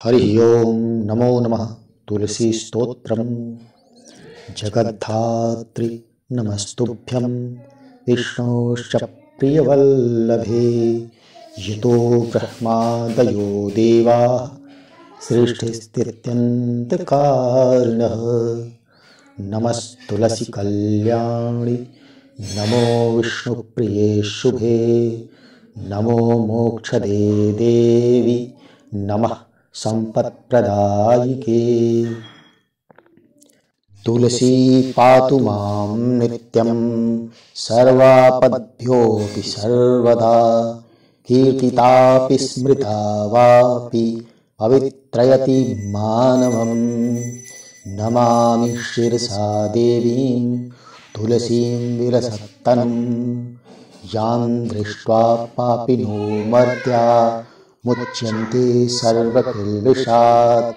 हरि ओम नमो नमः। तुलसी स्तोत्रम्। जगद्धात्री नमस्तुभ्यं विष्णोश्च प्रियवल्लभे। यतो ब्रह्मादयो देवाः सृष्टिस्थित्यन्तकारिणः। नमस्तुलसी कल्याणी नमो विष्णुप्रिये शुभे। नमो मोक्षदे देवी नमः संपत्प्रदायिके। तुलसी पातु मां नित्यं सर्वापद्भ्योऽपि सर्वदा। कीर्तितापि स्मृता वापि पवित्रयति मानवम्। नमामि शिरसा देवीं तुलसीं विलसत्तनुं। यां दृष्ट्वा पापिनो मर्त्या मुच्यन्ते सर्वकिल्बिषात्।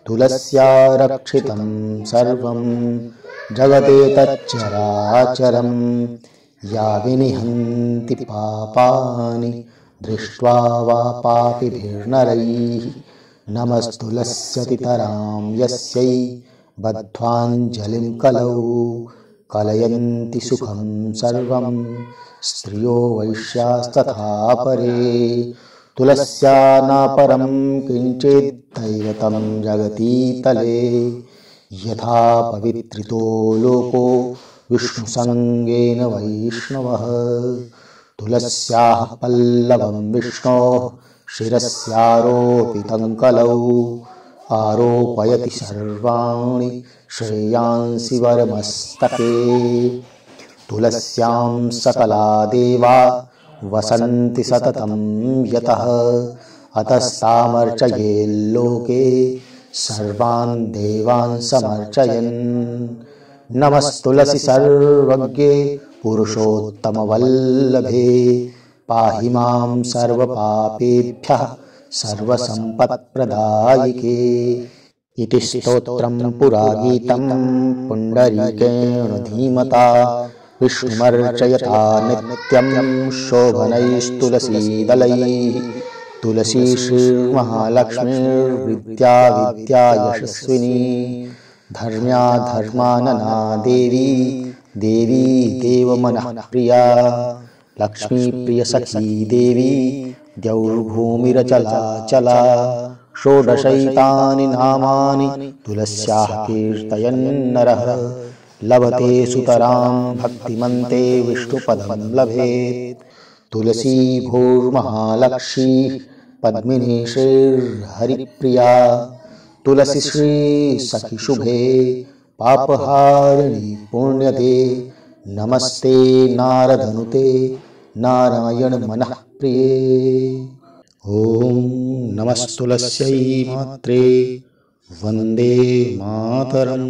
तुलस्या रक्षितं सर्वं जगदेतच्चराचरं। या विनिहन्ति पापानि दृष्ट्वा वा पापिभिर्नरैः। नमस्तुलस्यतितरां यस्यै बद्ध्वाञ्जलिं कलौ। कलयन्ति सुखं सर्वं स्त्रियो वैश्यास्तथा परे। तुलस्या नापरं किञ्चिद्दैवतं जगतीतले। यथा पवित्रितो लोको विष्णुसङ्गेन वैष्णवः। तुलस्याः पल्लवं विष्णोः शिरस्यारोपितं कलौ। आरोपयति सर्वाणि श्रेयांसि वरमस्तके। तुलस्यां सकला देवा वसन्ति सततं यतः। अतस्तामर्चयेल्लोके सर्वान् देवान् समर्चयन्। नमस्तुलसी सर्वज्ञे पुरुषोत्तमवल्लभे। पाहि मां सर्वपापेभ्यः सर्वसम्पत्प्रदायिके। इति स्तोत्रं पुरागीतं पुण्डरीकेण धीमता। विष्णुमर्चयता नित्यं शोभनैस्तुलसीदलैः। तुलसी श्रीर्महालक्ष्मीर्विद्या विद्या यशस्विनी। धर्म्या धर्मानना देवी देवी देवमनः प्रिया। लक्ष्मीप्रियसखी देवी द्यौर्भूमिरचला चला। षोडशैतानि नामानि तुलस्याः कीर्तयन्नरः। लभते सुतरां भक्तिमन्ते विष्णुपदं लभेत्। तुलसी भूर्महालक्ष्मी पद्मिनी श्रीर्हरिप्रिया। तुलसी श्री सखी शुभे पापहारिणी पुण्यदे। नमस्ते नारदनुते नारायण मनः प्रिये। ओम नमस्तुलस्यै मात्रे वन्दे मातरम्।